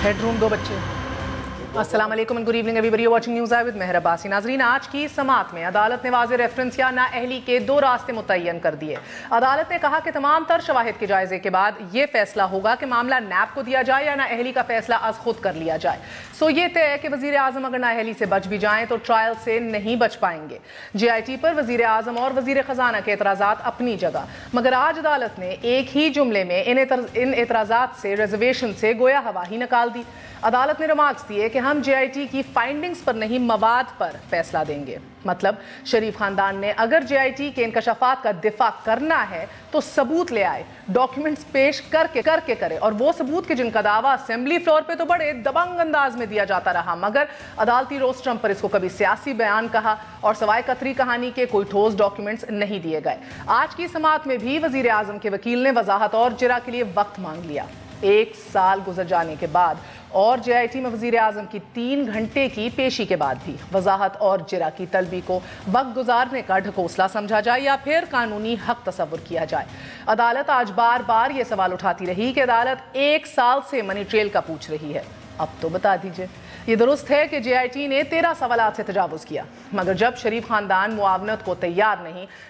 Bed room 2 بچے. السلام علیکم and good evening everybody watching News Eye with Mehr Abbasi. ناظرین, آج کی سماعت میں عدالت نے واضح ریفرنس یا نااہلی کے 2 راستے متعین کر دیے. عدالت نے کہا کہ تمام تر شواہد کے جائزے کے بعد یہ فیصلہ ہوگا کہ معاملہ نیب کو دیا جائے یا نااہلی کا فیصلہ از خود کر لیا جائے. سو یہ طے ہے کہ وزیر اعظم اگر نااہلی سے بچ بھی جائیں تو ٹرائل سے نہیں بچ پائیں گے. جے آئی ٹی پر وزیر اعظم اور وزیر خزانہ کے اعتراضات اپنی جگہ, مگر آج عدالت نے ایک ہی جملے میں ان اعتراضات سے ریزرویشن سے گویا ہوا ہی نکال دی. عدالت نے ریمارکس دیے کہ ہم جے آئی ٹی کی فائنڈنگز پر نہیں مواد پر فیصلہ دیں گے. مطلب شریف خاندان نے اگر جے آئی ٹی کے انکشافات کا دفاع کرنا ہے تو ثبوت لے آئے, ڈاکیومنٹس پیش کر کے کرے, اور وہ ثبوت کے جن کا دعویٰ اسمبلی فلور پہ تو بڑے دبنگ انداز میں دیا جاتا رہا, مگر عدالتی روسٹرم پر اس کو کبھی سیاسی بیان کہا اور سوائے قطری کہانی کے کوئی ٹھوس ڈاکیومنٹس نہیں دیے گئے. آج کی سماعت میں بھی وزیر اعظم کے وکیل نے وضاحت اور جرا کے لیے وقت مانگ لیا. 1 سال گزر جانے کے بعد اور جے آئی ٹی میں وزیر اعظم کی 3 گھنٹے کی پیشی کے بعد بھی وضاحت اور جرا کی طلبی کو وقت گزارنے کا ڈھکوسلا سمجھا جائے یا پھر قانونی حق تصور کیا جائے. عدالت آج بار بار یہ سوال اٹھاتی رہی کہ عدالت 1 سال سے منی ٹریل کا پوچھ رہی ہے. اب تو بتا دیجئے. یہ درست ہے کہ جے آئی ٹی نے 13 سوالات سے تجاوز کیا, مگر جب شریف خاندان معاونت کو تیار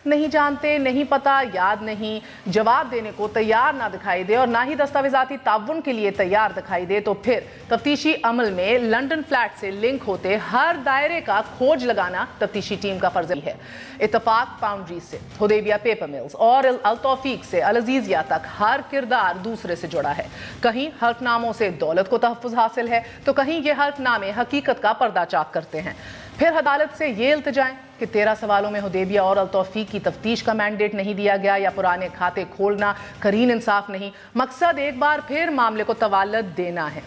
نہیں جانتے, نہیں پتا, یاد نہیں, جواب دینے کو تیار نہ دکھائی دے اور نہ ہی دستاویزاتی تعاون کے لیے تیار دکھائی دے, تو پھر تفتیشی عمل میں لنڈن فلیٹ سے لنک ہوتے ہر دائرے کا کھوج لگانا تفتیشی ٹیم کا فرض ہے. اتفاق باؤنڈریز سے حدیبیہ پیپر ملز اور التوفیق سے العزیزیہ تک ہر کردار دوسرے سے جڑا ہے. کہیں حلف ناموں سے دولت کو تحفظ حاصل ہے تو کہیں یہ حلف نامے حقیقت کا پردہ چاک کرتے ہیں. پھر عدالت سے یہ التجائیں کہ 13 سوالوں میں حدیبیہ اور التوفیق کی تفتیش کا مینڈیٹ نہیں دیا گیا یا پرانے کھاتے کھولنا کرین انصاف نہیں. مقصد ایک بار پھر معاملے کو طوالت دینا ہے.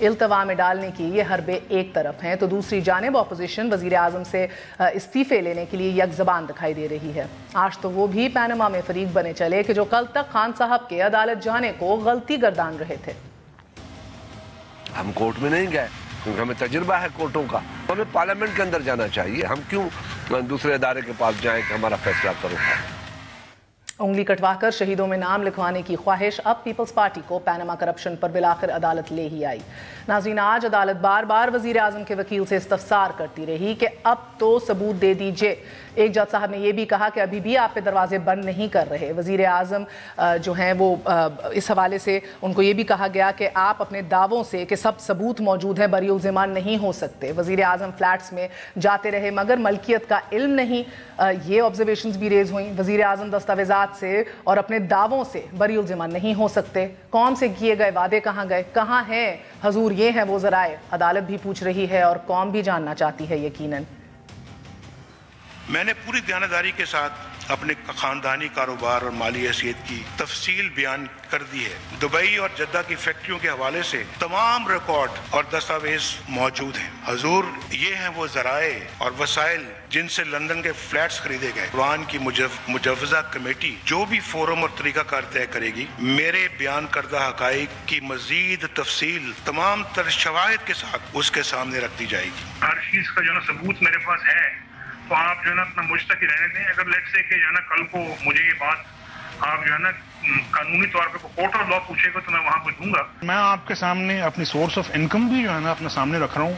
التوا میں ڈالنے کی یہ حربے ایک طرف ہیں تو دوسری جانب اپوزیشن وزیر اعظم سے استعفے لینے کے لیے یک زبان دکھائی دے رہی ہے. آج تو وہ بھی پینما میں فریق بنے چلے کہ جو کل تک خان صاحب کے عدالت جانے کو غلطی گردان رہے تھے. ہم کورٹ میں نہیں گئے کیونکہ ہمیں تجربہ ہے کورٹوں کا, ہمیں پارلیمنٹ کے اندر جانا چاہیے. ہم کیوں دوسرے ادارے کے پاس جائیں کہ ہمارا فیصلہ کرو. انگلی کٹوا کر شہیدوں میں نام لکھوانے کی خواہش اب پیپلز پارٹی کو پینما کرپشن پر بالآخر عدالت لے ہی آئی. ناظرین, آج عدالت بار بار وزیر اعظم کے وکیل سے استفسار کرتی رہی کہ اب تو ثبوت دے دیجئے. ایک جج صاحب نے یہ بھی کہا کہ ابھی بھی آپ پہ دروازے بند نہیں کر رہے. وزیر اعظم جو ہیں وہ اس حوالے سے ان کو یہ بھی کہا گیا کہ آپ اپنے دعووں سے کہ سب ثبوت موجود ہے بری الزام نہیں ہو سکتے. وزیر اعظم فلیٹس میں جاتے رہے مگر ملکیت کا علم نہیں. یہ آبزرویشنز بھی ریز ہوئیں. وزیر اعظم دستاویزات سے اور اپنے دعووں سے بری الزام نہیں ہو سکتے. قوم سے کیے گئے وعدے کہاں گئے, کہاں ہیں حضور, یہ ہیں وہ ذرائع. عدالت بھی پوچھ رہی ہے اور قوم بھی جاننا چاہتی ہے. یقیناً میں نے پوری دیانتداری کے ساتھ اپنے خاندانی کاروبار اور مالی حیثیت کی تفصیل بیان کر دی ہے. دبئی اور جدہ کی فیکٹریوں کے حوالے سے تمام ریکارڈ اور دستاویز موجود ہیں. حضور, یہ ہیں وہ ذرائع اور وسائل جن سے لندن کے فلیٹس خریدے گئے. قرآن کی مجوزہ کمیٹی جو بھی فورم اور طریقہ کار طے کرے گی, میرے بیان کردہ حقائق کی مزید تفصیل تمام تر شواہد کے ساتھ اس کے سامنے رکھ دی جائے گی. ہر چیز کا جو ہے نا ثبوت میرے پاس ہے, تو آپ جو ہے نا اپنا مجھ تک ہی رہنے دیں. اگر لیٹ سے کہ جو ہے نا کل کو مجھے یہ بات آپ جو ہے نا قانونی طور پہ کورٹ اور لا پوچھے گا تو میں وہاں پہ دوں گا. میں آپ کے سامنے اپنی سورس آف انکم بھی جو ہے نا اپنے سامنے رکھ رہا ہوں,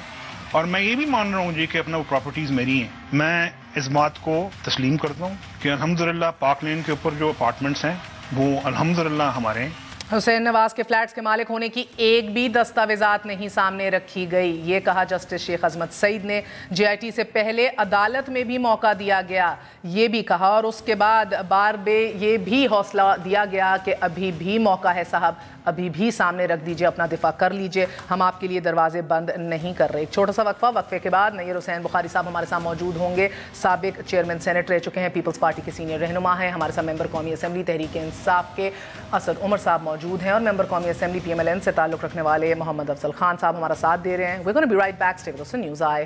اور میں یہ بھی مان رہا ہوں جی کہ اپنا وہ پراپرٹیز میری ہیں. میں اس بات کو تسلیم کرتا ہوں کہ الحمدللہ پارک لین کے اوپر جو اپارٹمنٹس ہیں وہ الحمدللہ ہمارے ہیں. حسین نواز کے فلیٹس کے مالک ہونے کی ایک بھی دستاویزات نہیں سامنے رکھی گئی. یہ کہا جسٹس شیخ عظمت سعید نے. جے آئی ٹی سے پہلے عدالت میں بھی موقع دیا گیا, یہ بھی کہا, اور اس کے بعد بار بے یہ بھی حوصلہ دیا گیا کہ ابھی بھی موقع ہے صاحب, ابھی بھی سامنے رکھ دیجئے, اپنا دفاع کر لیجئے, ہم آپ کے لیے دروازے بند نہیں کر رہے. ایک چھوٹا سا وقفے کے بعد نیر حسین بخاری صاحب ہمارے ساتھ موجود ہوں گے. سابق چیئرمین سینٹ رہ چکے ہیں, پیپلز پارٹی کے سینئر رہنما ہیں. ہمارے ساتھ ممبر قومی اسمبلی تحریک انصاف کے اسد عمر صاحب موجود ہیں, اور ممبر قومی assembly P M L N سے تعلق رکھنے والے محمد افضل خان صاحب ہمارا ساتھ دے رہے ہیں. We're going to be right back. Stay with us on News Eye.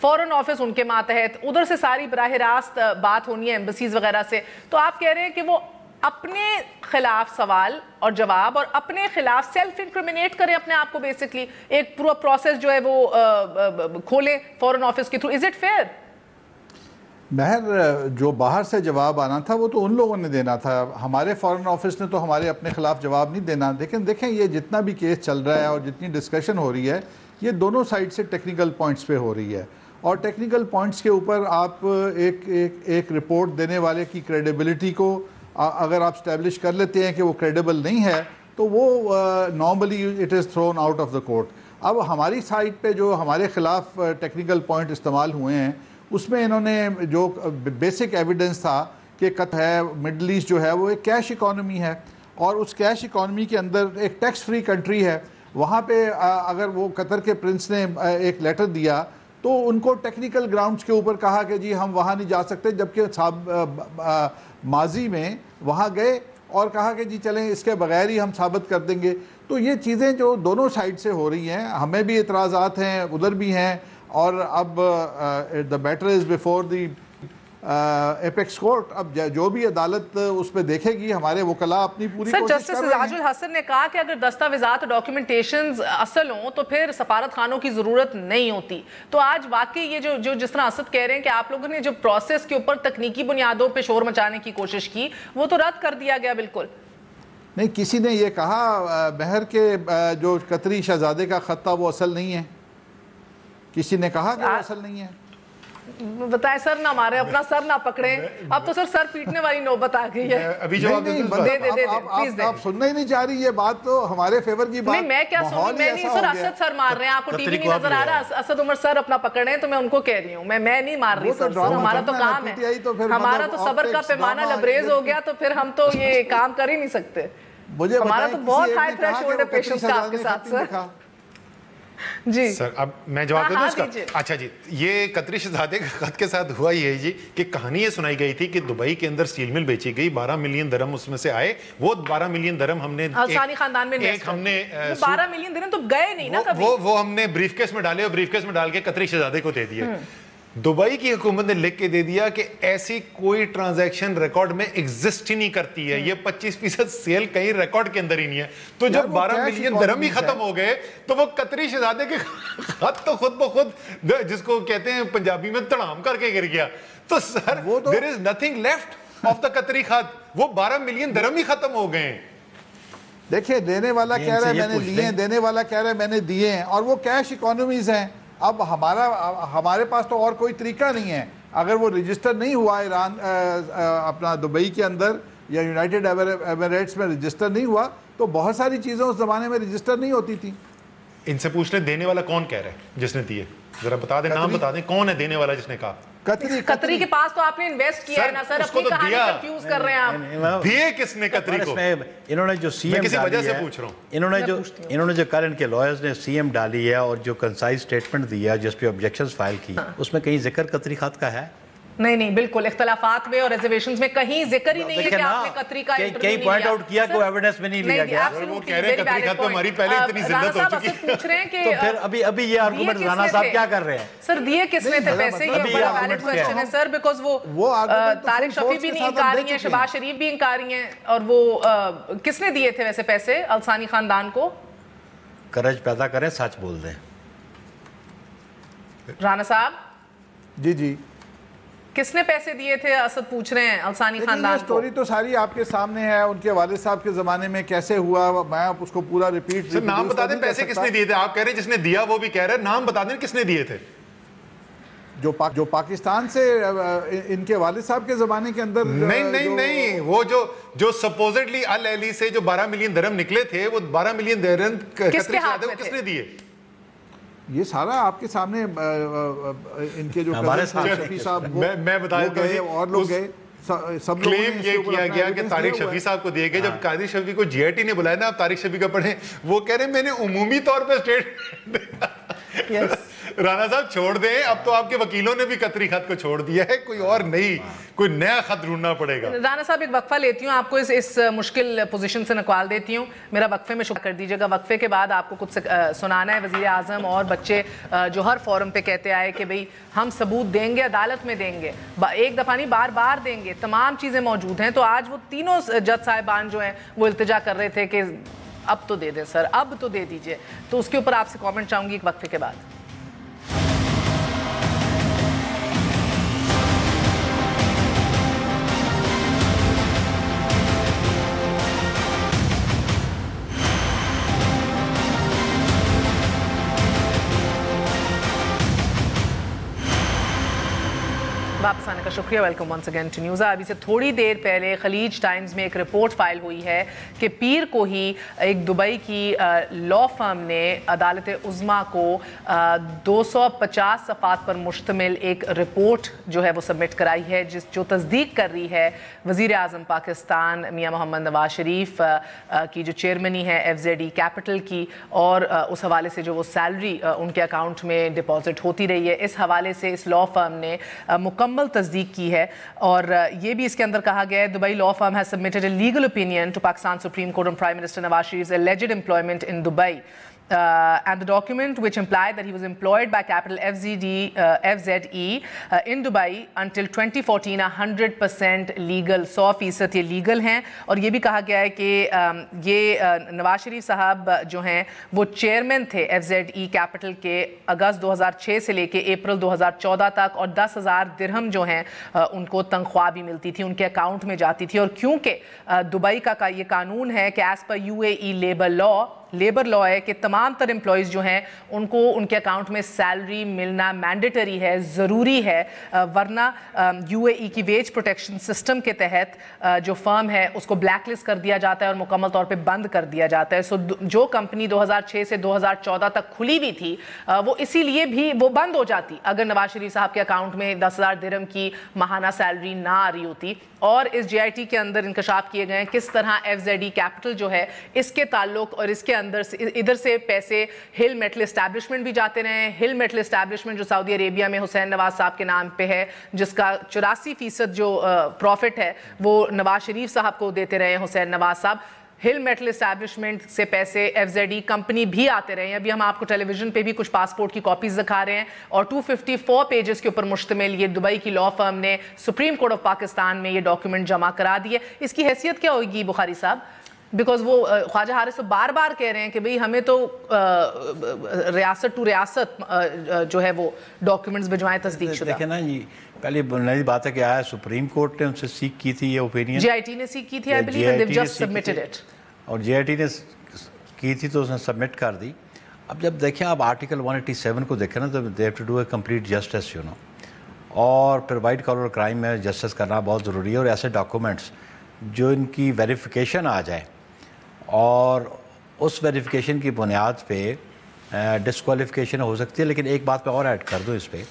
Foreign office in کے ماتحت, ادھر سے ساری براہ راست بات ہونی ہے ایمبسیز وغیرہ سے, تو آپ کہہ رہے ہیں کہ وہ اپنے خلاف سوال اور جواب اور اپنے خلاف سیلف انکریمنیٹ کریں اپنے آپ کو, بیسکلی ایک پورا پروسیس جو ہے وہ کھولیں فورن آفس کے through. Is it fair? Mehr, جو باہر سے جواب آنا تھا وہ تو ان لوگوں نے دینا تھا, ہمارے فورن آفس نے تو ہمارے اپنے خلاف جواب نہیں دینا. لیکن دیکھیں یہ جتنا بھی کیس چل رہا ہے اور جتنی ڈسکشن ہو رہی ہے یہ دونوں سائڈ سے ٹیکنیکل پوائنٹس پہ ہو رہی ہے, اور ٹیکنیکل پوائنٹس کے اوپر آپ ایک رپورٹ دینے والے کی کریڈیبلٹی کو اگر آپ اسٹیبلش کر لیتے ہیں کہ وہ کریڈیبل نہیں ہے تو وہ normally it is thrown out of the court. اب ہماری سائڈ پہ جو ہمارے خلاف ٹیکنیکل پوائنٹ استعمال ہوئے ہیں اس میں انہوں نے جو بیسک ایویڈنس تھا کہ ہے مڈل ایسٹ جو ہے وہ ایک کیش اکانومی ہے, اور اس کیش اکانومی کے اندر ایک ٹیکس فری کنٹری ہے, وہاں پہ اگر وہ قطر کے پرنس نے ایک لیٹر دیا تو ان کو ٹیکنیکل گراؤنڈز کے اوپر کہا کہ جی ہم وہاں نہیں جا سکتے, جبکہ ماضی میں وہاں گئے اور کہا کہ جی چلیں اس کے بغیر ہی ہم ثابت کر دیں گے. تو یہ چیزیں جو دونوں سائڈ سے ہو رہی ہیں, ہمیں بھی اعتراضات ہیں, ادھر بھی ہیں, اور اب the matter is before the apex court. اب جو بھی عدالت اس پہ دیکھے گی, ہمارے وکلاء اپنی پوری کوشش کر رہے ہیں. سر, جسٹس اعجاز الحسن نے کہا کہ اگر دستاویزات اور ڈاکیومنٹیشنز اصل ہوں تو پھر سفارت خانوں کی ضرورت نہیں ہوتی. تو آج واقعی یہ جو جس طرح اسد کہہ رہے ہیں کہ آپ لوگوں نے جو پروسیس کے اوپر تکنیکی بنیادوں پہ شور مچانے کی کوشش کی وہ تو رد کر دیا گیا بالکل. نہیں, کسی نے یہ کہا مہر کے جو قطری شہزادے کا خط تھا وہ اصل نہیں ہے؟ کسی نے کہا کہ وہ اصل نہیں ہے؟ بتائیں سر نہ مارے, اپنا سر نہ پکڑیں, اب تو سر پیٹنے والی نوبت آ گئی ہے. ابھی جواب آپ سننا ہی نہیں چاہ رہی, یہ بات تو ہمارے فیور کی بات. نہیں, میں کیا سنوں, میں نہیں سر, اسد سر مار رہے ہیں, آپ کو ٹی وی نہیں نظر آ رہا, اسد عمر سر اپنا پکڑ رہے ہیں تو میں ان کو کہہ رہی ہوں, میں نہیں مار رہی سر, ہمارا تو کام ہے, ہمارا تو صبر کا پیمانہ لبریز ہو گیا تو پھر ہم تو یہ کام کر ہی نہیں سکتے. ہمارا تو بہت ہائی تھریش ہولڈ ہے پیشنس کا آپ کے ساتھ سر. جی سر, اب میں جواب دوں اس کا. اچھا جی, یہ قطری شہزادے کے خط کے ساتھ ہوا یہ ہے جی کہ کہانی یہ سنائی گئی تھی کہ دبئی کے اندر سٹیل مل بیچی گئی, 12 ملین درہم اس میں سے آئے, وہ 12 ملین درہم ہم نے الثانی خاندان میں ایک ہم نے 12 ملین درہم تو گئے نہیں نا کبھی, وہ ہم نے بریف کیس میں ڈالے اور بریف کیس میں ڈال کے قطری شہزادے کو دے دیے. دبئی کی حکومت نے لکھ کے دے دیا کہ ایسی کوئی ٹرانزیکشن ریکارڈ میں ایگزسٹ ہی نہیں کرتی ہے, یہ 25% سیل کہیں ریکارڈ کے اندر ہی نہیں ہے. تو جب 12 ملین درہم ہی ختم ہو گئے تو وہ قطری شہزادے کے خط تو خود بخود جس کو کہتے ہیں پنجابی میں تڑام کر کے گر گیا. تو سر there is nothing left of the قطری خط, وہ 12 ملین درہم ہی ختم ہو گئے. دیکھیں, دینے والا کہہ رہا ہے میں نے لیے ہیں, دینے والا کہہ رہا ہے میں نے دیے ہیں, اور وہ کیش اکانومیز ہیں. اب ہمارے پاس تو اور کوئی طریقہ نہیں ہے. اگر وہ رجسٹر نہیں ہوا ایران اپنا دبئی کے اندر یا یونائٹڈ ایمریٹس میں رجسٹر نہیں ہوا تو بہت ساری چیزیں اس زمانے میں رجسٹر نہیں ہوتی تھی. ان سے پوچھ لیں دینے والا کون کہہ رہا ہے جس نے دیے, ذرا بتا دیں, نام بتا دیں کون ہے دینے والا جس نے کہا. قطری کے پاس تو آپ نے انویسٹ کیا ہے نا سر, اپنی کہانی کنفیوز کر رہے ہیں آپ. دیے کس نے قطری کو؟ انہوں نے جو سی ایم کسی وجہ سے پوچھ رہا ہوں, انہوں نے جو کل ان کے لائرز نے سی ایم ڈالی ہے اور جو کنسائز سٹیٹمنٹ دیا جس پہ آبجیکشنز فائل کی, اس میں کہیں ذکر قطری خط کا ہے؟ نہیں بالکل, اختلافات میں اور ریزرویشنز میں کہیں ذکر ہی نہیں ہے کہ آپ نے قطری کا انٹرویو کہیں پوائنٹ آؤٹ کیا کہ ایویڈنس میں نہیں لیا گیا. وہ کہہ رہے ہیں قطری خط پہ ہماری پہلے اتنی ذلت ہو چکی ہے. پوچھ رہے ہیں کہ تو پھر ابھی یہ آرگومنٹ رانا صاحب کیا کر رہے ہیں سر, دیے کس نے تھے پیسے, یہ بڑا ویلڈ کوسچن ہے سر, بیکاز وہ طارق شفیع بھی نہیں انکار رہی ہیں, شہباز شریف بھی انکار رہی ہیں, اور وہ کس نے دیے تھے ویسے پیسے الثانی خاندان کو؟ کرج پیدا کریں, سچ بول دیں. رانا صاحب جی کس نے پیسے دیے تھے اسد پوچھ رہے ہیں الثانی خاندان کو؟ سٹوری تو ساری آپ کے سامنے ہے, ان کے والد صاحب کے زمانے میں کیسے ہوا, میں آپ اس کو پورا ریپیٹ. سر نام بتا دیں پیسے کس نے دیے تھے, آپ کہہ رہے ہیں جس نے دیا وہ بھی کہہ رہے ہیں, نام بتا دیں کس نے دیے تھے. جو پاکستان سے ان کے والد صاحب کے زمانے کے اندر. نہیں, وہ جو سپوزڈلی ال سے جو 12 ملین درہم نکلے تھے, وہ 12 ملین درہم کس کے ہاتھ میں کس نے دیے؟ یہ سارا آپ کے سامنے ان کے جو شفیع صاحب میں بتایا گئے اور لوگ گئے, سب کلیم یہ کیا گیا کہ طارق شفیع صاحب کو دیے گئے. جب طارق شفیع کو جی آئی ٹی نے بلایا نا, آپ طارق شفیع کا پڑھیں, وہ کہہ رہے ہیں میں نے عمومی طور پہ رانا صاحب چھوڑ دیں, اب تو آپ کے وکیلوں نے بھی قطری خط کو چھوڑ دیا ہے, کوئی اور نہیں, کوئی نیا خط ڈھونڈنا پڑے گا. رانا صاحب ایک وقفہ لیتی ہوں, آپ کو اس مشکل پوزیشن سے نکال دیتی ہوں, میرا وقفے میں شکر کر دیجیے گا. وقفے کے بعد آپ کو کچھ سنانا ہے. وزیر اعظم اور بچے جو ہر فورم پہ کہتے آئے کہ بھئی ہم ثبوت دیں گے, عدالت میں دیں گے, ایک دفعہ نہیں بار بار دیں گے, تمام چیزیں موجود ہیں. تو آج وہ تینوں جج صاحبان جو ہیں وہ التجا کر رہے تھے کہ اب تو دے دیں سر, اب تو دے دیجئے. تو اس کے اوپر آپ سے کامنٹ چاہوں گی ایک وقفے کے بعد. واپس آنے کا شکریہ. Welcome once again to news. ابھی سے تھوڑی دیر پہلے خلیج ٹائمز میں ایک رپورٹ فائل ہوئی ہے کہ پیر کو ہی ایک دبئی کی لا فرم نے عدالت عظمیٰ کو 250 صفحات پر مشتمل ایک رپورٹ جو ہے وہ سبمٹ کرائی ہے, جو تصدیق کر رہی ہے وزیر اعظم پاکستان میاں محمد نواز شریف کی جو چیئرمنی ہے FZE کیپٹل کی, اور اس حوالے سے جو وہ سیلری ان کے اکاؤنٹ میں ڈپازٹ ہوتی رہی ہے. اس حوالے سے اس لا فرم نے مکمل تصدیق کی ہے, اور یہ بھی اس کے اندر کہا گیا ہے Dubai law firm has submitted a legal opinion to Pakistan Supreme Court on Prime Minister Nawaz Sharif's alleged employment in Dubai. And the document which implied that he was employed by capital FZE in Dubai until 2014 100% legal, 100% یہ legal ہیں. اور یہ بھی کہا گیا ہے کہ یہ نواز شریف صاحب جو ہیں وہ چیئرمین تھے FZE کیپٹل کے اگست 2006 سے لے کے اپریل 2014 تک, اور 10,000 درہم جو ہیں ان کو تنخواہ بھی ملتی تھی, ان کے اکاؤنٹ میں جاتی تھی. اور کیونکہ دبئی کا یہ قانون ہے کہ ایز پر UAE لیبر لا ہے کہ تمام تر امپلائیز جو ہیں ان کو ان کے اکاؤنٹ میں سیلری ملنا مینڈیٹری ہے, ضروری ہے, ورنہ UAE کی ویج پروٹیکشن سسٹم کے تحت جو فرم ہے اس کو بلیک لسٹ کر دیا جاتا ہے اور مکمل طور پہ بند کر دیا جاتا ہے. سو جو کمپنی 2006 سے 2014 تک کھلی ہوئی تھی وہ اسی لیے بھی وہ بند ہو جاتی اگر نواز شریف صاحب کے اکاؤنٹ میں 10,000 درہم کی ماہانہ سیلری نہ آ رہی ہوتی. اور اس JIT کے اندر انکشاف کیے گئے ہیں کس طرح FZE کیپٹل جو ہے اس کے تعلق اور اس کے اندر سے ادھر سے پیسے ہل میٹل اسٹیبلشمنٹ بھی جاتے رہے ہیں. ہل میٹل اسٹیبلشمنٹ جو سعودی عربیہ میں حسین نواز صاحب کے نام پہ ہے, جس کا 84% جو پروفٹ ہے وہ نواز شریف صاحب کو دیتے رہے ہیں حسین نواز صاحب. ہل میٹل اسٹیبلشمنٹ سے پیسے FZE کمپنی بھی آتے رہے ہیں. ابھی ہم آپ کو ٹیلی ویژن پہ بھی کچھ پاسپورٹ کی کاپیز دکھا رہے ہیں, اور 254 پیجز کے اوپر مشتمل یہ دبئی کی لا فرم نے سپریم کورٹ آف پاکستان میں یہ ڈاکیومنٹ جمع کرا دیے. اس کی حیثیت کیا ہوگی بخاری صاحب؟ بیکاز وہ خواجہ حارث تو بار بار کہہ رہے ہیں کہ بھئی ہمیں تو ریاست ٹو ریاست جو ہے وہ ڈاکیومنٹس بھجوائیں تصدیق شدہ. دیکھیں نا جی, پہلی بنیادی بات ہے کہ آیا سپریم کورٹ نے ان سے سیکھ کی تھی یہ اوپینین, JIT نے سیکھ کی تھی, I believe, and they've just submitted it. اور JIT نے کی تھی تو اس نے سبمٹ کر دی. اب جب دیکھیں آپ آرٹیکل 187 کو دیکھیں نا, تو they have to do a complete justice, you know, اور پھر وائٹ کالر کرائم میں جسٹس کرنا بہت ضروری ہے. اور ایسے ڈاکومنٹس جو ان کی ویریفیکیشن آ جائے اور اس ویریفیکیشن کی بنیاد پہ ڈسکوالیفیکیشن ہو سکتی ہے. لیکن ایک بات میں اور ایڈ کر دوں اس پہ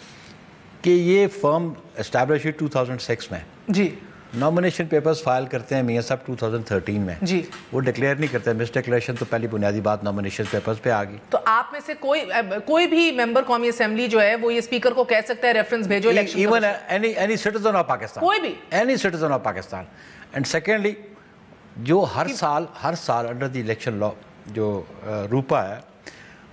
کہ یہ فرم اسٹیبلش ہوئی 2006 میں. جی. نامنیشن پیپرز فائل کرتے ہیں میاں صاحب 2013 میں. جی. وہ ڈکلیئر نہیں کرتے, مس ڈکلیریشن تو پہلی بنیادی بات نامنیشن پیپرز پہ آ گئی. تو آپ میں سے کوئی بھی ممبر قومی اسمبلی جو ہے وہ یہ اسپیکر کو کہہ سکتا ہے ریفرنس بھیجو election, even any citizen of Pakistan, کوئی بھی any citizen of Pakistan. And secondly جو ہر سال انڈر دی الیکشن لا جو روپا ہے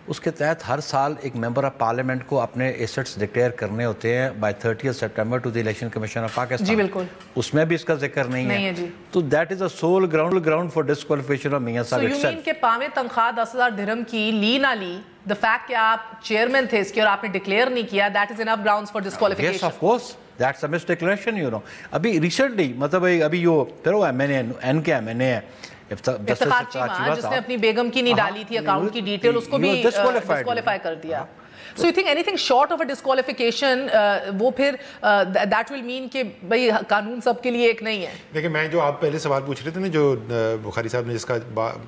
اس کے تحت ہر سال ایک ممبر آف پارلیمنٹ کو اپنے ایسٹس ڈکلیئر کرنے ہوتے ہیں by 30 September to the Election Commission of Pakistan. جی بالکل, اس میں بھی اس کا ذکر نہیں ہے. جی. تو that is a civil ground for disqualification of میاں صاحب itself. یو مین کہ پاویں تنخواہ 10,000 درہم کی لی نہ لی, the fact کہ آپ چیئرمین تھے اس کی اور آپ نے ڈکلیئر نہیں کیا, that is enough grounds for disqualification. Yes, of course. That's a misdeclaration, you know. ابھی ریسنٹلی مطلب ابھی جو پھر وہ این کے MNA ہے افتخار چیمہ جس نے اپنی بیگم کی نہیں ڈالی تھی اکاؤنٹ کی ڈیٹیل, اس کو بھی ڈسکوالیفائی کر دیا. So you think anything short of a disqualification وہ پھر that will mean کہ بھئی قانون سب کے لیے ایک نہیں ہے. دیکھیں میں جو آپ پہلے سوال پوچھ رہے تھے نا, جو بخاری صاحب نے جس کا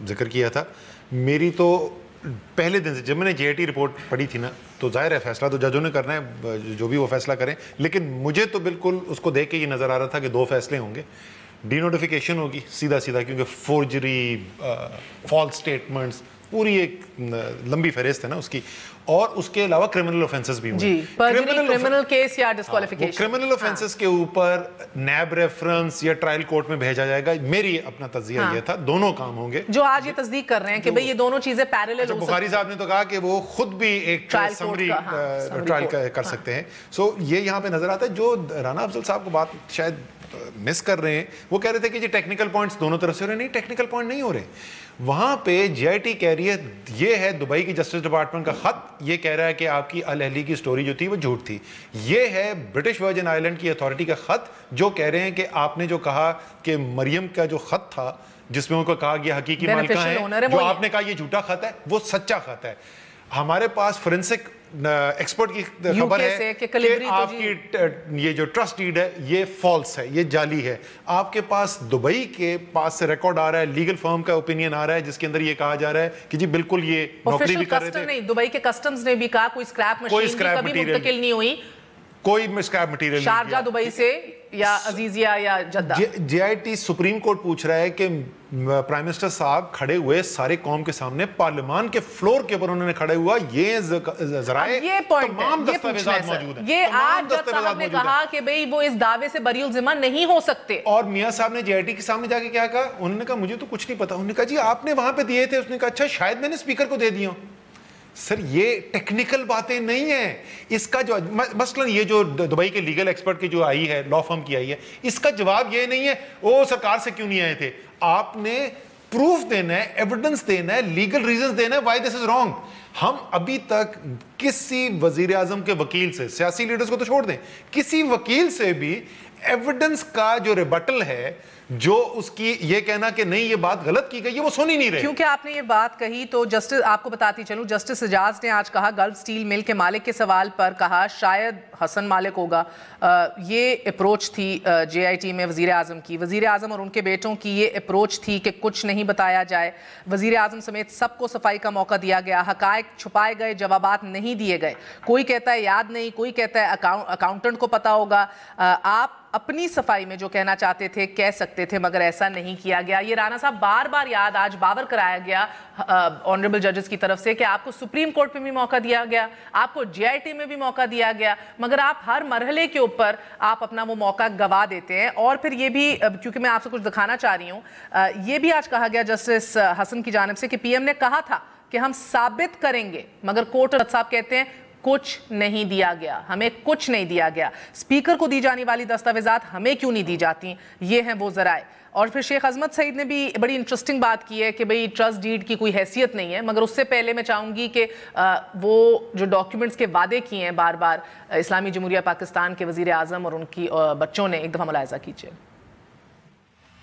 ذکر کیا تھا, میری تو پہلے دن سے جب میں نے JIT رپورٹ پڑھی تھی نا, تو ظاہر ہے فیصلہ تو ججوں نے کرنا ہے, جو بھی وہ فیصلہ کریں, لیکن مجھے تو بالکل اس کو دیکھ کے یہ نظر آ رہا تھا کہ 2 فیصلے ہوں گے. ڈی نوٹیفیکیشن ہوگی سیدھا, کیونکہ فورجری, فالس سٹیٹمنٹس, پوری ایک لمبی فہرست ہے نا اس کی, اور اس کے علاوہ کرمنل اوفینسز بھی ہوئے. کرمنل کیس یا ڈسکوالیفیکیشن, کرمنل اوفینسز کے اوپر نیب ریفرنس یا ٹرائل کورٹ میں بھیجا جائے گا. میری اپنا تجزیہ یہ تھا دونوں کام ہوں گے جو آج یہ تصدیق کر رہے ہیں کہ بھئی یہ دونوں چیزیں پیرلل ہو. بخاری صاحب نے تو کہا کہ وہ خود بھی ایک سمری ٹرائل کر سکتے ہیں. سو یہ یہاں پہ نظر آتا ہے. جو رانا افضل صاحب کو بات شاید مس کر رہے ہیں, وہ کہہ رہے تھے کہ یہ ٹیکنیکل پوائنٹس دونوں طرف سے ہو رہے ہیں. نہیں, ٹیکنیکل پوائنٹ نہیں ہو رہے. وہاں پہ جے آئی ٹی کہہ رہی ہے, یہ ہے دبئی کی جسٹس ڈپارٹمنٹ کا خط, یہ کہہ رہا ہے کہ آپ کی الاہلی کی سٹوری جو تھی وہ جھوٹ تھی. یہ ہے برٹش ورجن آئی لینڈ کی اتھارٹی کا خط, جو کہہ رہے ہیں کہ آپ نے جو کہا کہ مریم کا جو خط تھا جس میں ان کو کہا گیا حقیقی مالکہ ہیں, جو آپ نے کہا یہ جھوٹا خط ہے, وہ سچا خط ہے. ہمارے پاس فورینسک ایکسپرٹ کی خبر ہے کہ آپ کی یہ جو ٹرسٹ ڈیڈ ہے یہ فالس ہے, یہ جعلی ہے. آپ کے پاس دبئی کے پاس سے ریکارڈ آ رہا ہے, لیگل فرم کا اوپینین آ رہا ہے جس کے اندر یہ کہا جا رہا ہے کہ جی بالکل یہ نوکری بھی کر رہے تھے. نہیں, دبئی کے کسٹمز نے بھی کہا کوئی اسکریپ مشین کبھی منتقل نہیں ہوئی, کوئی اسکریپ مٹیریل شارجہ دبئی سے یا عزیزیہ یا Jeddah. J I T supreme court پوچھ رہا ہے کہ پرائم منسٹر صاحب کھڑے ہوئے سارے قوم کے سامنے, پارلیمان کے فلور کے اوپر انہوں نے کھڑے ہوا, یہ ذرائع تمام دستاویزات موجود ہیں. یہ آج جج صاحب نے کہا کہ بھئی وہ اس دعوے سے بری الذمہ نہیں ہو سکتے. اور میاں صاحب نے جے آئی ٹی کے سامنے جا کے کیا کہا, انہوں نے کہا مجھے تو کچھ نہیں پتا. انہوں نے کہا جی آپ نے وہاں پہ دیے تھے. اس نے کہا اچھا شاید میں نے اسپیکر کو دے دیا ہوں. سر یہ ٹیکنیکل باتیں نہیں ہیں. اس کا جو مثلا یہ جو دبئی کے لیگل ایکسپرٹ کی جو آئی ہے, لا فرم کی آئی ہے, اس کا جواب یہ نہیں ہے وہ سرکار سے کیوں نہیں آئے تھے. آپ نے پروف دینا ہے, ایویڈنس دینا ہے, لیگل ریزنز دینا ہے وائی دس از رانگ. ہم ابھی تک کسی وزیر اعظم کے وکیل سے, سیاسی لیڈرز کو تو چھوڑ دیں, کسی وکیل سے بھی ایویڈنس کا جو ریبٹل ہے, جو اس کی یہ کہنا کہ نہیں یہ بات غلط کی گئی ہے, وہ سن ہی نہیں رہے. کیونکہ آپ نے یہ بات کہی تو جسٹس, آپ کو بتاتی چلوں, جسٹس اجاز نے آج کہا گلف سٹیل مل کے مالک کے سوال پر کہا شاید حسن مالک ہوگا. یہ اپروچ تھی جے آئی ٹی میں وزیر اعظم کی, وزیر اعظم اور ان کے بیٹوں کی یہ اپروچ تھی کہ کچھ نہیں بتایا جائے. وزیر اعظم سمیت سب کو صفائی کا موقع دیا گیا, حقائق چھپائے گئے, جوابات نہیں دیے گئے. کوئی کہتا ہے یاد نہیں, کوئی کہتا ہے اکاؤنٹنٹ کو پتا ہوگا. آپ اپنی صفائی میں جو کہنا چاہتے تھے کہہ سکتے تھے, مگر ایسا نہیں کیا گیا. یہ رانا صاحب بار بار یاد آج باور کرایا گیا آنریبل ججز کی طرف سے کہ آپ کو سپریم کورٹ میں بھی موقع دیا گیا, آپ کو جے آئی ٹی میں بھی موقع دیا گیا, مگر آپ ہر مرحلے کے اوپر آپ اپنا وہ موقع گوا دیتے ہیں. اور پھر یہ بھی, کیونکہ میں آپ سے کچھ دکھانا چاہ رہی ہوں, یہ بھی آج کہا گیا جسٹس حسن کی جانب سے کہ پی ایم نے کہا تھا کہ ہم ثابت کریں گے, مگر کورٹ صاحب کہتے ہیں کچھ نہیں دیا گیا, ہمیں کچھ نہیں دیا گیا. اسپیکر کو دی جانے والی دستاویزات ہمیں کیوں نہیں دی جاتی, یہ ہیں وہ ذرائع. اور پھر شیخ عظمت سعید نے بھی بڑی انٹرسٹنگ بات کی ہے کہ بھئی ٹرسٹ ڈیڈ کی کوئی حیثیت نہیں ہے, مگر اس سے پہلے میں چاہوں گی کہ وہ جو ڈاکیومنٹس کے وعدے کیے ہیں بار بار اسلامی جمہوریہ پاکستان کے وزیر اعظم اور ان کی بچوں نے, ایک دفعہ ملاحظہ کیجئے.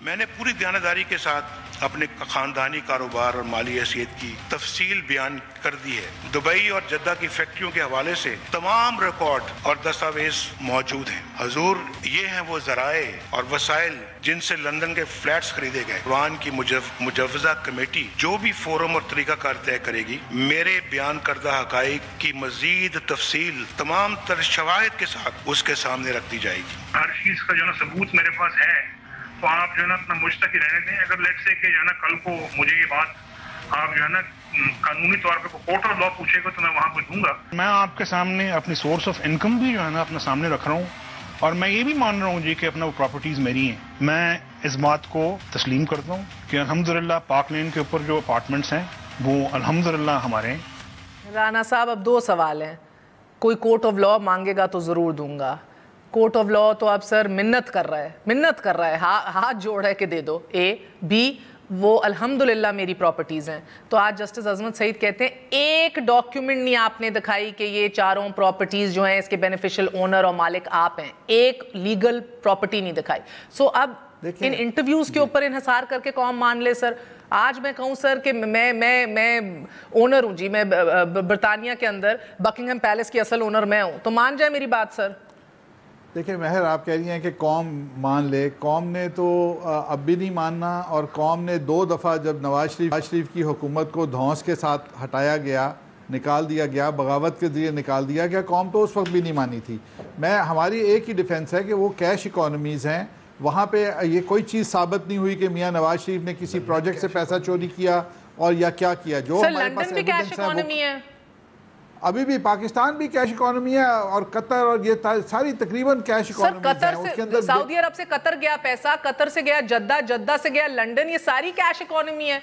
میں نے پوری دیانتداری کے ساتھ اپنے خاندانی کاروبار اور مالی حیثیت کی تفصیل بیان کر دی ہے. دبئی اور جدہ کی فیکٹریوں کے حوالے سے تمام ریکارڈ اور دستاویز موجود ہیں. حضور, یہ ہیں وہ ذرائع اور وسائل جن سے لندن کے فلیٹس خریدے گئے. ایوان کی مجوزہ کمیٹی جو بھی فورم اور طریقہ کار طے کرے گی, میرے بیان کردہ حقائق کی مزید تفصیل تمام تر شواہد کے ساتھ اس کے سامنے رکھ دی جائے گی. ہر چیز کا جو نا ثبوت میرے پاس ہے, تو آپ جو ہے نا اپنا مجھ تک ہی رہنے دیں. اگر لیٹ سے کہ جو ہے نا کل کو مجھے یہ بات آپ جو ہے نا قانونی طور پہ کورٹ آف لا پوچھے گا تو میں وہاں پہ دوں گا. میں آپ کے سامنے اپنی سورس آف انکم بھی جو ہے نا اپنے سامنے رکھ رہا ہوں, اور میں یہ بھی مان رہا ہوں جی کہ اپنا وہ پراپرٹیز میری ہیں. میں اس بات کو تسلیم کرتا ہوں کہ الحمدللہ پاک لین کے اوپر جو اپارٹمنٹس ہیں وہ الحمدللہ ہمارے ہیں. رانا صاحب, اب دو سوال ہیں. کوئی کورٹ آف لا مانگے گا تو ضرور دوں گا. کورٹ آف لا تو اب سر منت کر رہا ہے, ہاتھ جوڑ ہے کہ دے دو. اے بی, وہ الحمدللہ میری پراپرٹیز ہیں. تو آج جسٹس عظمت سعید کہتے ہیں ایک ڈاکیومنٹ نہیں آپ نے دکھائی کہ یہ چاروں پراپرٹیز جو ہیں اس کے بینیفیشل اونر اور مالک آپ ہیں, ایک لیگل پراپرٹی نہیں دکھائی. سو اب ان انٹرویوز کے اوپر انحصار کر کے قوم مان لے سر. آج میں کہوں سر کہ میں اونر ہوں جی, میں برطانیہ کے اندر بکنگھم پیلس کی اصل اونر میں ہوں, تو مان جائے میری بات سر. دیکھیں مہر, آپ کہہ رہی ہیں کہ قوم مان لے. قوم نے تو اب بھی نہیں ماننا, اور قوم نے 2 دفعہ جب نواز شریف کی حکومت کو دھونس کے ساتھ ہٹایا گیا, نکال دیا گیا, بغاوت کے ذریعے نکال دیا گیا, قوم تو اس وقت بھی نہیں مانی تھی. ہماری ایک ہی ڈیفنس ہے کہ وہ کیش اکانومیز ہیں, وہاں پہ یہ کوئی چیز ثابت نہیں ہوئی کہ میاں نواز شریف نے کسی پروجیکٹ سے پیسہ چوری کیا, اور یا کیا کیا. جو سر ہمارے پاس لندن بھی کیش اکانومی ہے, ابھی بھی پاکستان بھی کیش اکانومی ہے, اور قطر اور یہ ساری تقریباً کیش اکانومی ہیں. قطر سے سعودی عرب سے قطر گیا پیسہ, قطر سے گیا جدہ, جدہ سے گیا لندن, یہ ساری کیش اکانومی ہے.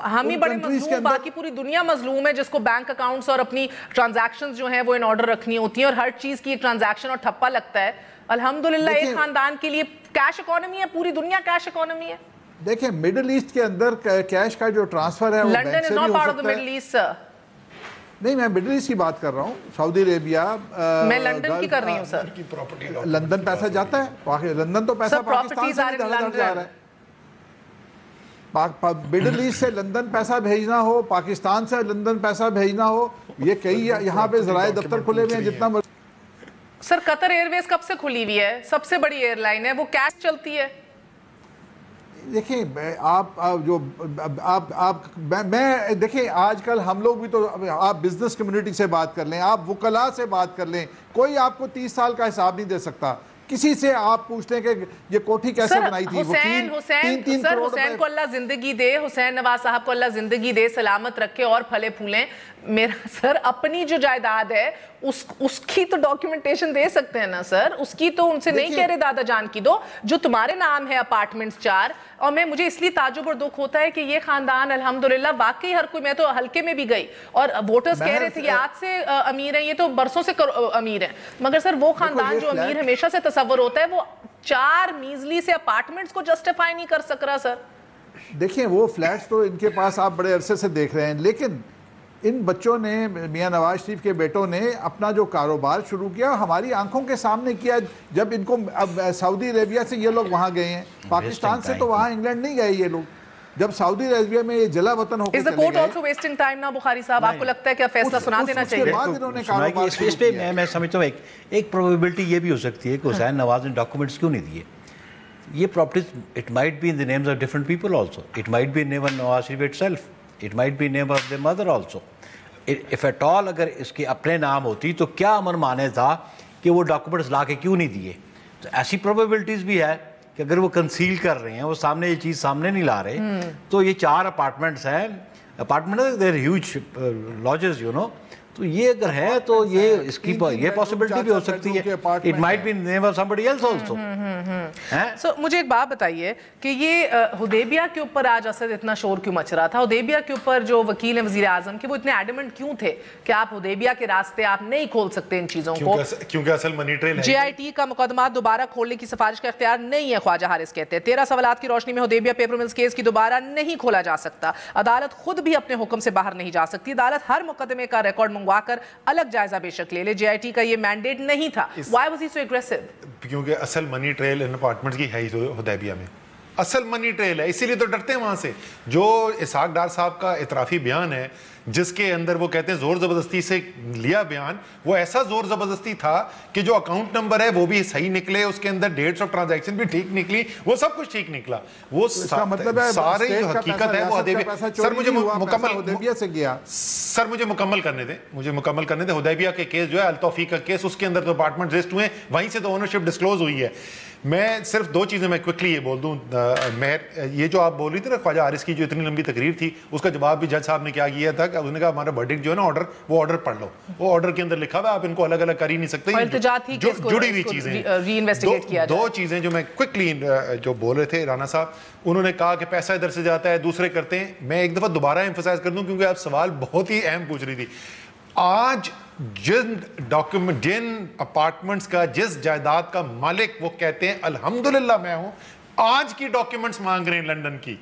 ہمیں بڑے مظلوم, باقی پوری دنیا مظلوم ہے جس کو بینک اکاؤنٹس اور اپنی ٹرانزیکشنز جو ہیں وہ ان آرڈر رکھنی ہوتی ہیں, اور ہر چیز کی ٹرانزیکشن اور ٹھپا لگتا ہے. الحمدللہ ایک خاندان کے لیے کیش اکانومی ہے, پوری دنیا کیش اکانومی ہے. دیکھیں مڈل ایسٹ کے اندر کیش کا جو ٹرانسفر ہے وہ بینک سے بھی ہو سکتا ہے. نہیں میں مڈل ایسٹ کی بات کر رہا ہوں, سعودی عربیہ, میں لندن کی کر رہی ہوں سر. لندن پیسہ جاتا ہے, لندن تو پیسہ پاکستان سے جا رہا ہے. مڈل ایسٹ سے لندن پیسہ بھیجنا ہو, پاکستان سے لندن پیسہ بھیجنا ہو, یہ کئی یہاں پہ ذرائع دفتر کھلے ہوئے ہیں جتنا. سر قطر ایئر ویز کب سے کھلی ہوئی ہے, سب سے بڑی ایئر لائن ہے, وہ کیش چلتی ہے. دیکھیں میں دیکھیں آج کل ہم لوگ بھی تو, آپ بزنس کمیونٹی سے بات کر لیں, آپ وکلاء سے بات کر لیں, کوئی آپ کو 30 سال کا حساب نہیں دے سکتا. کسی سے آپ پوچھ لیں کہ یہ کوٹھی کیسے بنائی تھی. حسین کو اللہ زندگی دے, حسین نواز صاحب کو اللہ زندگی دے, سلامت رکھے اور پھلے پھولیں. میرا سر اپنی جو جائیداد ہے اس کی تو ڈاکیومنٹیشن دے سکتے ہیں نا سر, اس کی تو ان سے نہیں کہہ رہے دادا جان کی دو, جو تمہارے نام ہے اپارٹمنٹس 4. اور مجھے اس لیے تعجب اور دکھ ہوتا ہے کہ یہ خاندان الحمدللہ واقعی ہر کوئی, میں تو حلقے میں بھی گئی اور ووٹرز کہہ رہے تھے یہ آج سے امیر ہیں, یہ تو برسوں سے امیر ہیں, مگر سر وہ خاندان جو امیر ہمیشہ سے تصور ہوتا ہے وہ 4 میزلی سے اپارٹمنٹس کو جسٹیفائی نہیں کر سک رہا. سر دیکھیں وہ فلیٹس تو ان کے پاس آپ بڑے عرصے سے دیکھ رہے ہیں, لیکن ان بچوں نے, میاں نواز شریف کے بیٹوں نے اپنا جو کاروبار شروع کیا ہماری آنکھوں کے سامنے کیا. جب ان کو اب سعودی عربیہ سے یہ لوگ وہاں گئے ہیں, پاکستان سے تو وہاں انگلینڈ نہیں گئے یہ لوگ, جب سعودی عربیہ میں یہ جلا وطن ہو کے چلے گئے. also wasting time now بخاری صاحب, آپ کو لگتا ہے کہ فیصلہ سنا دینا چاہیے؟ اس پہ میں سمجھتا ہوں ایک پروبیبلٹی یہ بھی ہو سکتی ہے کہ حسین نواز نے ڈاکومنٹس کیوں نہیں دیے. یہ properties it might be in the names of different people also, it might be name of Nawaz Sharif itself, it might be name of the mother also. If at all اگر اس کے اپنے نام ہوتی تو کیا امر مانے تھا کہ وہ ڈاکومنٹس لا کے کیوں نہیں دیے. تو ایسی پروبیبلٹیز بھی ہے کہ اگر وہ کنسیل کر رہے ہیں, وہ سامنے یہ چیز سامنے نہیں لا رہے, تو یہ 4 اپارٹمنٹس ہیں, apartment they're huge lodges you know, تو یہ اگر ہے تو یہ اس کی یہ پاسبلٹی بھی ہو سکتی ہے. It might be name of somebody else also. So مجھے ایک بات بتائیے کہ یہ حدیبیہ کے اوپر آج اسد اتنا شور کیوں مچ رہا تھا؟ حدیبیہ کے اوپر جو وکیل ہیں وزیر اعظم کے, وہ اتنے ایڈمنٹ کیوں تھے کہ آپ حدیبیہ کے راستے آپ نہیں کھول سکتے ان چیزوں کو؟ کیونکہ اصل منی ٹریل ہے. جے آئی ٹی کا مقدمات دوبارہ کھولنے کی سفارش کا اختیار نہیں ہے, خواجہ حارث کہتے ہیں. 13 سوالات کی روشنی میں حدیبیہ پیپر ملز کیس کی دوبارہ نہیں کھولا جا سکتا. عدالت خود بھی اپنے حکم سے باہر نہیں جا سکتی. عدالت ہر مقدمے کا ریکارڈ منگوا کر الگ جائزہ بے شک لے لے. جے آئی ٹی کا یہ مینڈیٹ نہیں تھا. Why was he so aggressive? کیونکہ اصل منی ٹریل ان اپارٹمنٹس کی ہے ہی حدیبیہ میں, اصل منی ٹریل ہے, اسی لیے تو ڈرتے ہیں وہاں سے. جو اسحاق ڈار صاحب کا اعترافی بیان ہے جس کے اندر وہ کہتے ہیں زور زبردستی سے لیا بیان, وہ ایسا زور زبردستی تھا کہ جو اکاؤنٹ نمبر ہے وہ بھی صحیح نکلے, اس کے اندر ڈیٹس آف ٹرانزیکشن بھی ٹھیک نکلی, وہ سب کچھ ٹھیک نکلا. وہ سارے جو حقیقت ہے وہ حدیبیہ. سر مجھے مکمل کرنے دیں. حدیبیہ کے کیس جو ہے التوفیق کا کیس, اس کے اندر تو اپارٹمنٹ رجسٹر ہوئے, وہیں سے تو اونرشپ ڈسکلوز ہوئی ہے. میں صرف 2 چیزیں میں کوئکلی یہ بول دوں. یہ جو آپ بول رہی تھی نا خواجہ حارث کی جو اتنی لمبی تقریر تھی, اس کا جواب بھی جج صاحب نے کیا کیا تھا کہ انہوں نے کہا ہمارا ورڈکٹ جو ہے نا آرڈر, وہ آرڈر پڑھ لو, وہ آرڈر کے اندر لکھا ہوا, آپ ان کو الگ الگ کر ہی نہیں سکتے, جڑی ہوئی چیزیں. 2 چیزیں جو میں کوئکلی جو بول رہے تھے رانا صاحب, انہوں نے کہا کہ پیسہ ادھر سے جاتا ہے, دوسرے کرتے ہیں. میں ایک دفعہ دوبارہ ایمفسائز کر دوں کیونکہ آپ سوال بہت ہی اہم پوچھ رہی تھی. آج جن اپارٹمنٹس کا, جس جائیداد کا مالک وہ کہتے ہیں الحمدللہ میں ہوں, آج کی ڈاکیومنٹس مانگ رہے ہیں لندن کی,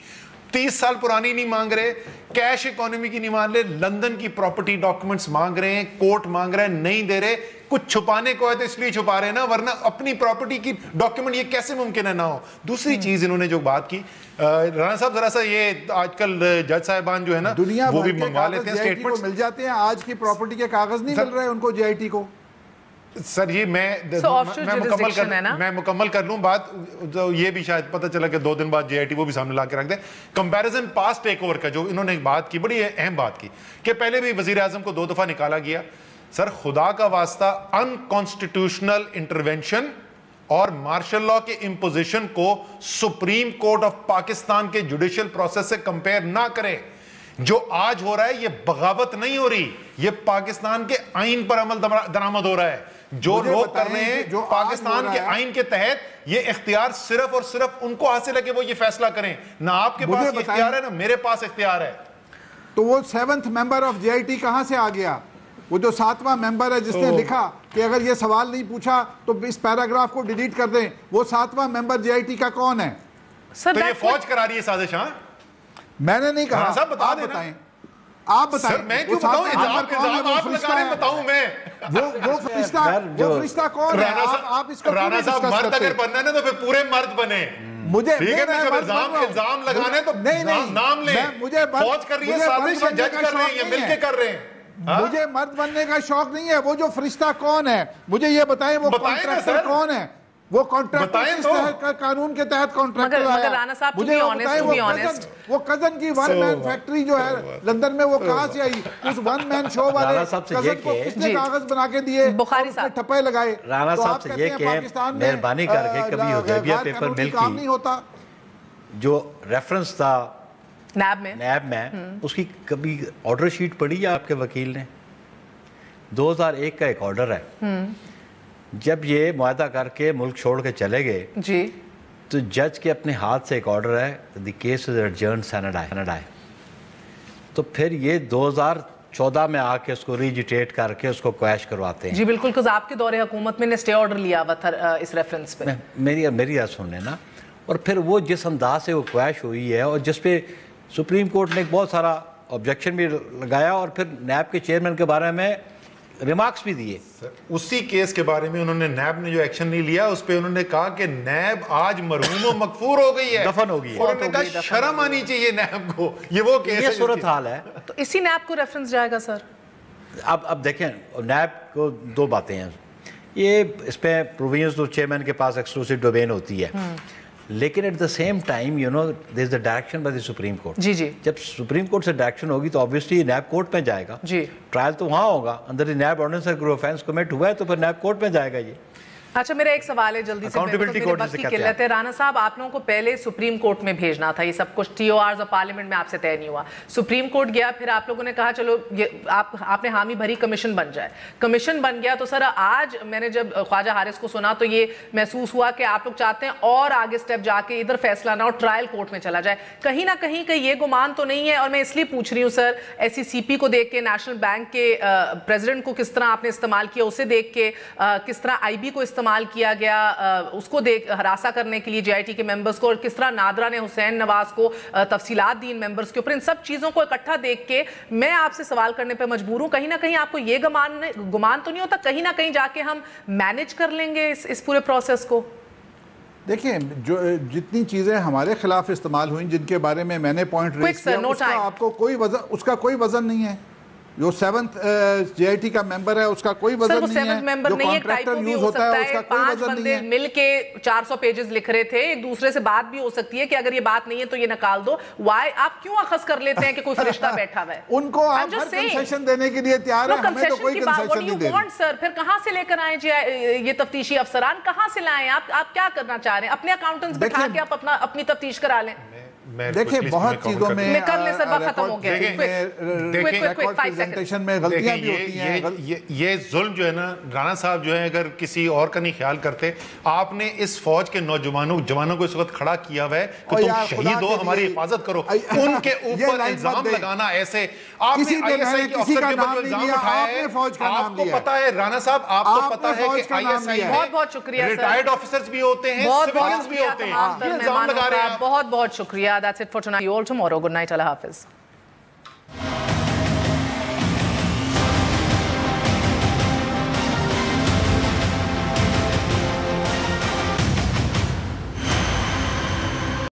30 سال پرانی نہیں مانگ رہے, کیش اکانومی کی نہیں مانگ رہے, لندن کی پراپرٹی ڈاکیومنٹس مانگ رہے ہیں, کورٹ مانگ رہے ہیں, نہیں دے رہے. کچھ چھپانے کو ہے تو اس لیے چھپا رہے ہیں نا, ورنہ اپنی پراپرٹی کی ڈاکیومنٹ یہ کیسے ممکن ہے نہ ہو. دوسری چیز انہوں نے جو بات کی, رانا صاحب ذرا سا یہ آج کل جج صاحبان جو ہے نا وہ بھی منگوا لیتے ہیں اسٹیٹمنٹس مل جاتے ہیں, آج کی پراپرٹی کے کاغذ نہیں مل رہے ان کو جے آئی ٹی کو. سر یہ میں مکمل کر لوں بات, یہ بھی شاید پتہ چلا کہ 2 دن بعد جے آئی ٹی وہ بھی سامنے لا کے رکھ دیں. کمپیریزن پاس ٹیک اوور کا جو انہوں نے بات کی, بڑی اہم بات کی کہ پہلے بھی وزیر اعظم کو 2 دفعہ نکالا گیا. سر خدا کا واسطہ ان کانسٹیٹیوشنل انٹروینشن اور مارشل لا کے امپوزیشن کو سپریم کورٹ آف پاکستان کے جوڈیشل پروسیس سے کمپیئر نہ کریں. جو آج ہو رہا ہے یہ بغاوت نہیں ہو رہی, یہ پاکستان کے آئین پر عمل درآمد ہو رہا ہے. جو لوگ کر رہے ہیں پاکستان کے آئین کے تحت یہ اختیار صرف اور صرف ان کو حاصل ہے کہ وہ یہ فیصلہ کریں. نہ آپ کے پاس اختیار ہے نہ میرے پاس اختیار ہے. تو وہ 7th ممبر آف JIT کہاں سے آ گیا؟ وہ جو 7واں ممبر ہے جس نے لکھا کہ اگر یہ سوال نہیں پوچھا تو اس پیراگراف کو ڈیلیٹ کر دیں, وہ 7واں ممبر JIT کا کون ہے؟ تو یہ فوج کرا رہی ہے سازش. ہاں میں نے نہیں کہا, صاحب بتا بتائیں. آپ بتائیں. میں کیوں بتاؤں؟ الزام آپ لگا رہے ہیں, بتاؤں میں. وہ فرشتہ کون ہے؟ آپ اس کو رانا صاحب مرد اگر بننا ہے نا تو پھر پورے مرد بنے. مجھے الزام لگانے تو نام لیں. فوج کر رہی ہے, سازش ہے, جج کر رہے ہیں, یہ مل کے کر رہے ہیں. مجھے مرد بننے کا شوق نہیں ہے. وہ جو فرشتہ کون ہے مجھے یہ بتائیں. وہ کانٹریکٹر کون ہے؟ وہ کانٹریکٹر قانون کے تحت کانٹریکٹر آیا. مجھے وہ کزن کی ون مین فیکٹری جو ہے لندن میں وہ کہاں سے آئی؟ اس ون مین شو والے کزن کو کس نے کاغذ بنا کے دیے, ٹھپے لگائے؟ رانا صاحب سے یہ کہ مہربانی کر کے کبھی حدیبیہ پیپر مل کی جو ریفرنس تھا نیب میں اس کی کبھی آرڈر شیٹ پڑھی یا آپ کے وکیل نے؟ 2001 کا ایک آرڈر ہے. جب یہ معاہدہ کر کے ملک چھوڑ کے چلے گئے جی تو جج کے اپنے ہاتھ سے ایک آرڈر ہے, دی کیس از ایڈجرنڈ سینڈ. تو پھر یہ 2014 میں آ کے اس کو ریجیٹیٹ کر کے اس کو کویش کرواتے ہیں. جی بالکل, کیونکہ آپ کے دور حکومت میں نے اسٹے آرڈر لیا ہوا تھا اس ریفرنس پہ. میری بات سن لینا. اور پھر وہ جس انداز سے وہ کویش ہوئی ہے اور جس پہ سپریم کورٹ نے بہت سارا آبجیکشن بھی لگایا اور پھر نیب کے چیئرمین کے بارے میں ریمارکس بھی دیے. اسی کیس کے بارے میں انہوں نے نیب نے جو ایکشن نہیں لیا اس پہ انہوں نے کہا کہ نیب آج مرحوم و مغفور ہو گئی ہے, دفن ہو گئی ہے. انہوں نے کہا شرم آنی چاہیے نیب کو. یہ وہ کیس ہے, یہ صورت حال ہے. تو اسی نیب کو ریفرنس جائے گا سر؟ اب دیکھیں نیب کو دو باتیں ہیں. یہ اس پہ پرووینس تو چیئرمین کے پاس ایکسکلوسیو ڈومین ہوتی ہے, لیکن at the same time you know there is a direction by the Supreme Court. جی جی, جب سپریم کورٹ سے ڈائریکشن ہوگی تو آبویسلی نیب کورٹ میں جائے گا. جی ٹرائل تو وہاں ہوگا اندر نیب آرڈیننس اگر آفینس کمٹ ہوا ہے تو پھر نیب کورٹ میں جائے گا. یہ اچھا میرا ایک سوال ہے جلدی سے, میرے وقت کی قلت ہے. رانا صاحب آپ لوگوں کو پہلے سپریم کورٹ میں بھیجنا تھا, یہ سب کچھ TORs اور پارلیمنٹ میں آپ سے طے نہیں ہوا. سپریم کورٹ گیا, پھر آپ لوگوں نے کہا چلو یہ آپ نے حامی بھری کمیشن بن جائے. کمیشن بن گیا تو سر آج میں نے جب خواجہ حارث کو سنا تو یہ محسوس ہوا کہ آپ لوگ چاہتے ہیں اور آگے سٹیپ جا کے ادھر فیصلہ نہ ہو, ٹرائل کورٹ میں چلا جائے. کہیں نہ کہیں کہ یہ گمان تو نہیں ہے؟ اور میں اس لیے پوچھ رہی ہوں سر, SECP کو دیکھ کے, نیشنل بینک کے پریزیڈنٹ کو کس طرح آپ نے استعمال کیا, اسے دیکھ کے کس طرح IB کو استعمال کیا گیا اس کو ہراساں کرنے کے لیے JIT کے ممبرز کو, اور کس طرح نادرا نے حسین نواز کو تفصیلات دی ان ممبرز کے اوپر, ان سب چیزوں کو اکٹھا دیکھ کے میں آپ سے سوال کرنے پہ مجبور ہوں. کہیں نہ کہیں آپ کو یہ گمان تو نہیں ہوتا کہیں نہ کہیں جا کے ہم مینج کر لیں گے اس پورے پروسیس کو؟ دیکھیں جو جتنی چیزیں ہمارے خلاف استعمال ہوئیں جن کے بارے میں نے پوائنٹ ریز کیا, اس کا آپ کو اس کا کوئی وزن نہیں ہے. جو 7th JIT کا ممبر ہے اس کا کوئی وزن نہیں ہے. جو کانٹریکٹر یوز ہوتا ہے اس کا کوئی وزن نہیں ہے. مل کے 400 پیجز لکھ رہے تھے, ایک دوسرے سے بات بھی ہو سکتی ہے کہ اگر یہ بات نہیں ہے تو یہ نکال دو. وائی آپ کیوں اخذ کر لیتے ہیں کہ کوئی فرشتہ بیٹھا ہوا ہے؟ ان کو آپ ہر کنسیشن دینے کے لیے تیار ہیں, ہمیں تو کوئی کنسیشن نہیں دینا. سر پھر کہاں سے لے کر آئیں یہ تفتیشی افسران, کہاں سے لائیں آپ کیا کرنا چاہ رہے ہیں؟ اپنے اکاؤنٹنٹس بٹھا کے آپ اپنی تفتیش کرا لیں. دیکھیں بہت چیزوں میں کر لیں سر, وقت ختم ہو گیا. ریکارڈ پریزنٹیشن میں غلطیاں بھی ہوتی ہیں. یہ ظلم جو ہے نا رانا صاحب جو ہے اگر کسی اور کا نہیں خیال کرتے, آپ نے اس فوج کے جوانوں کو اس وقت کھڑا کیا ہوا ہے کہ تم شہید ہو, ہماری حفاظت کرو. ان کے اوپر الزام لگانا ایسے, آپ نے ISI کے افسر کے اوپر الزام اٹھایا ہے. آپ کو پتا ہے رانا صاحب, آپ کو پتا ہے کہ ISI بہت شکریہ ریٹائرڈ آفیسرز بھی ہوتے ہیں, سیویلینز بھی ہوتے ہیں, یہ الزام لگا رہے ہیں. بہت شکریہ. That's it for tonight. See you all tomorrow. Good night. Allah Hafiz.